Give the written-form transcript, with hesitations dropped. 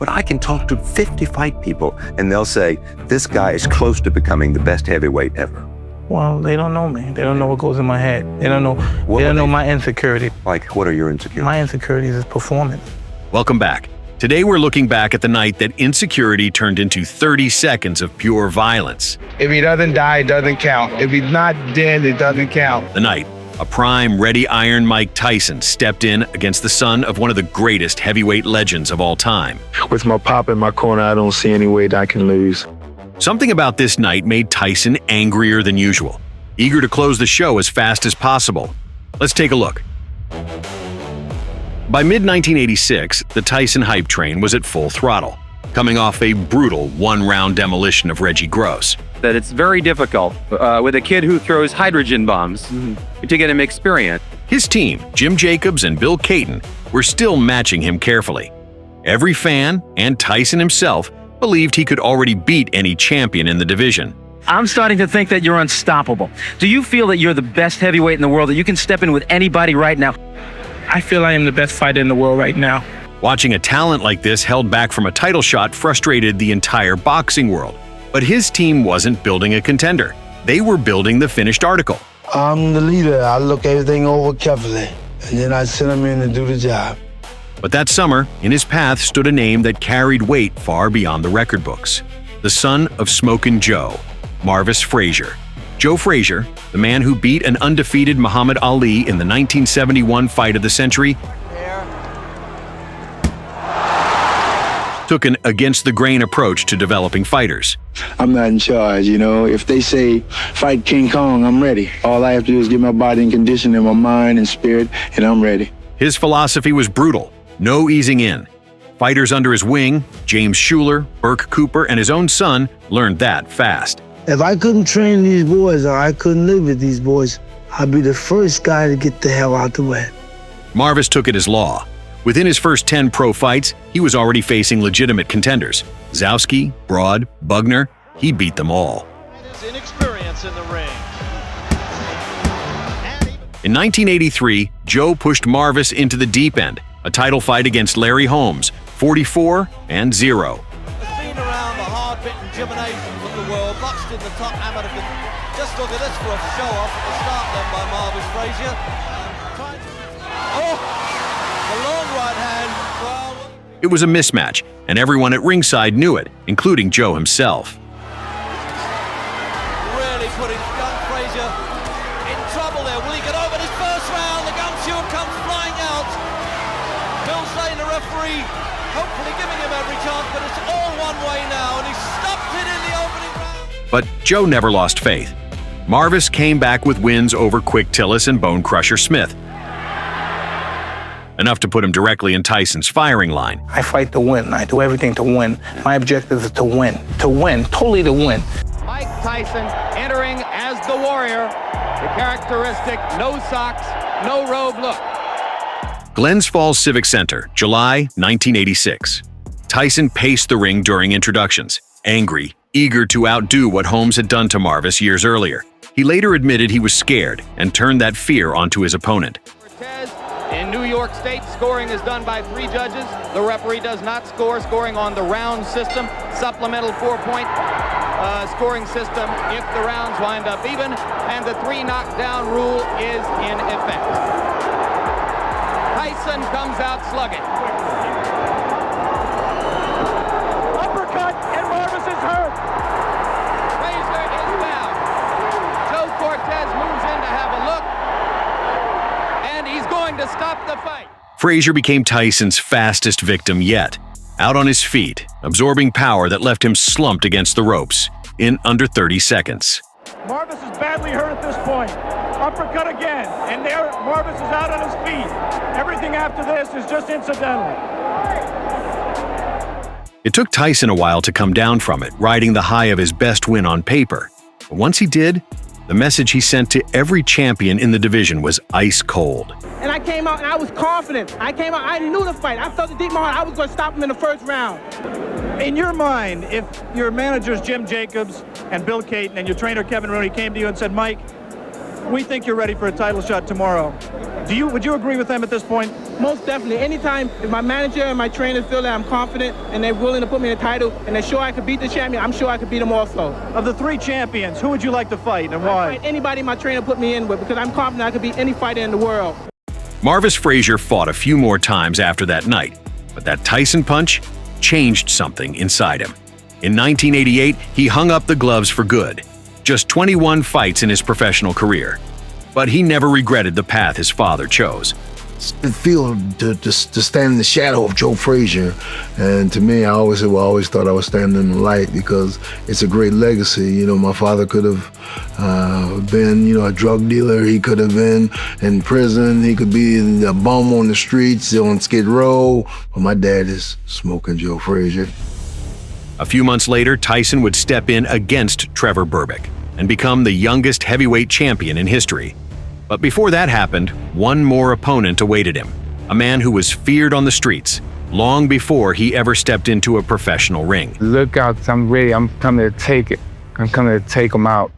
But I can talk to 50 fight people, and they'll say, this guy is close to becoming the best heavyweight ever. Well, they don't know me. They don't know what goes in my head. They don't know. They don't know my insecurity. Like, what are your insecurities? My insecurities is performance. Welcome back. Today we're looking back at the night that insecurity turned into 30 seconds of pure violence. If he doesn't die, it doesn't count. If he's not dead, it doesn't count. The night a prime ready Iron Mike Tyson stepped in against the son of one of the greatest heavyweight legends of all time. With my pop in my corner, I don't see any way that I can lose. Something about this night made Tyson angrier than usual, eager to close the show as fast as possible. Let's take a look. By mid-1986, the Tyson hype train was at full throttle, coming off a brutal one-round demolition of Reggie Gross. That it's very difficult with a kid who throws hydrogen bombs to get him experience. His team, Jim Jacobs and Bill Caton, were still matching him carefully. Every fan, and Tyson himself, believed he could already beat any champion in the division. I'm starting to think that you're unstoppable. Do you feel that you're the best heavyweight in the world, that you can step in with anybody right now? I feel I am the best fighter in the world right now. Watching a talent like this held back from a title shot frustrated the entire boxing world. But his team wasn't building a contender. They were building the finished article. I'm the leader. I look everything over carefully, and then I send them in to do the job. But that summer, in his path stood a name that carried weight far beyond the record books. The son of Smokin Joe, Marvis Frazier. Joe Frazier, the man who beat an undefeated Muhammad Ali in the 1971 fight of the century, took an against-the-grain approach to developing fighters. I'm not in charge, you know. If they say, fight King Kong, I'm ready. All I have to do is get my body in condition and my mind and spirit, and I'm ready. His philosophy was brutal, no easing in. Fighters under his wing, James Shuler, Burke Cooper, and his own son, learned that fast. If I couldn't train these boys or I couldn't live with these boys, I'd be the first guy to get the hell out the way. Marvis took it as law. Within his first 10 pro fights, he was already facing legitimate contenders. Zowski, Broad, Bugner, he beat them all. His inexperience in the ring. In 1983, Joe pushed Marvis into the deep end, a title fight against Larry Holmes, 44-0. Seen around the hard-bitten gymnasiums of the world, boxed in the top amateur. Just look at this for a show-off at the start then by Marvis Frazier. The long right hand. Well, it was a mismatch, and everyone at ringside knew it, including Joe himself. Really putting young Frazier in trouble there. Will he get over this first round? The gumshoe comes flying out. Bill Slane, the referee, hopefully giving him every chance, but it's all one way now, and he stopped it in the opening round. But Joe never lost faith. Marvis came back with wins over Quick Tillis and Bone Crusher Smith, enough to put him directly in Tyson's firing line. I fight to win. I do everything to win. My objective is to win, totally to win. Mike Tyson entering as the warrior, the characteristic no socks, no robe look. Glens Falls Civic Center, July 1986. Tyson paced the ring during introductions, angry, eager to outdo what Holmes had done to Marvis years earlier. He later admitted he was scared and turned that fear onto his opponent. In New York State, scoring is done by 3 judges. The referee does not score, scoring on the round system, supplemental 4-point scoring system if the rounds wind up even, and the 3 knockdown rule is in effect. Tyson comes out slugging. Uppercut, and Marvis is hurt. Frazier is down. Joe Cortez moves in to have a look, and he's going to stop the fight. Frazier became Tyson's fastest victim yet, out on his feet, absorbing power that left him slumped against the ropes in under 30 seconds. Marvis is badly hurt at this point. Uppercut again, and there Marvis is out on his feet. Everything after this is just incidental. It took Tyson a while to come down from it, riding the high of his best win on paper. But once he did, the message he sent to every champion in the division was ice cold. And I came out and I was confident. I knew the fight. I felt it deep in my heart. I was going to stop him in the first round. In your mind, if your managers Jim Jacobs and Bill Caton and your trainer Kevin Rooney came to you and said, Mike, we think you're ready for a title shot tomorrow, Would you agree with them at this point? Most definitely. Anytime if my manager and my trainers feel that I'm confident and they're willing to put me in a title and they're sure I could beat the champion, I'm sure I could beat them also. Of the 3 champions, who would you like to fight and why? I'd fight anybody my trainer put me in with because I'm confident I could beat any fighter in the world. Marvis Frazier fought a few more times after that night, but that Tyson punch changed something inside him. In 1988, he hung up the gloves for good. Just 21 fights in his professional career. But he never regretted the path his father chose. It feels to stand in the shadow of Joe Frazier, and to me, I always thought I was standing in the light because it's a great legacy. You know, my father could have been, you know, a drug dealer. He could have been in prison. He could be a bum on the streets on Skid Row. But my dad is Smokin Joe Frazier. A few months later, Tyson would step in against Trevor Berbick and become the youngest heavyweight champion in history. But before that happened, one more opponent awaited him, a man who was feared on the streets long before he ever stepped into a professional ring. Look out, I'm ready. I'm coming to take it. I'm coming to take him out.